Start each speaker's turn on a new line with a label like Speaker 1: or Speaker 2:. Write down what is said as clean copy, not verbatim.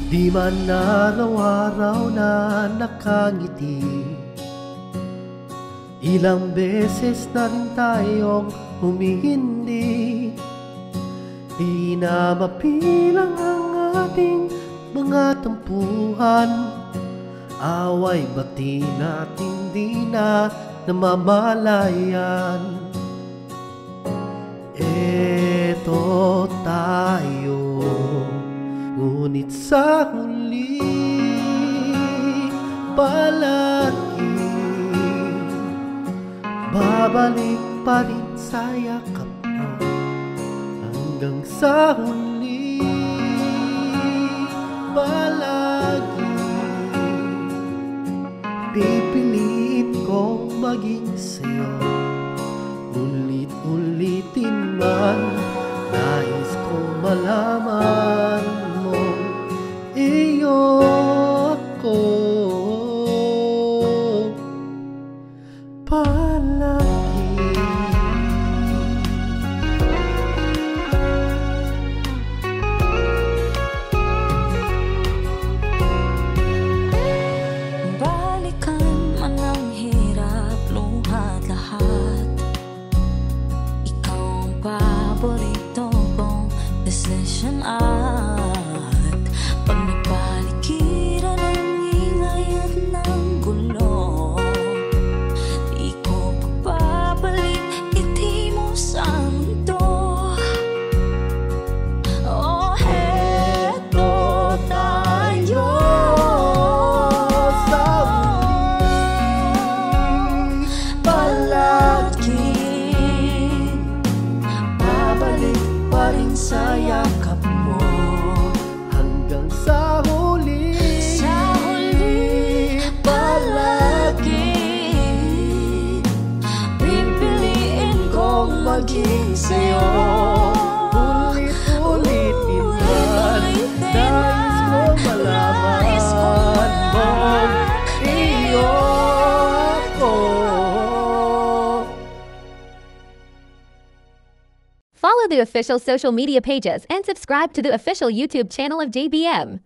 Speaker 1: Di man araw-araw na nakangiti, ilang beses na rin tayong humihindi. Di na mapilang ang ating mga tampuhan, away bati natin di na namamalayan. Eto tayo, ngunit sa huli palagi babalik pa rin sa yakap mo. Hanggang sa huli palagi pipiliin kong maging sa'yo. Ulit-ulitin man, nais kong malaman mo, iyo ako palagi.
Speaker 2: Balikan man ang hirap, luhat lahat, ikaw ang paborito kong decision. At pag nagpalikiran ang ingay at ng gulo, di ko pagbabalik ngiti mo sa mundo. Oh, heto tayo
Speaker 1: Sa
Speaker 2: palagi, babalik pa rin sa yakap mo.
Speaker 1: hanggang sa huli
Speaker 2: Sa huli palagi, pipiliin kong maging sa'yo.
Speaker 1: ulit-ulitin man, nais ko malaman mo, iyo ako.
Speaker 3: Follow the official social media pages and subscribe to the official YouTube channel of JBM.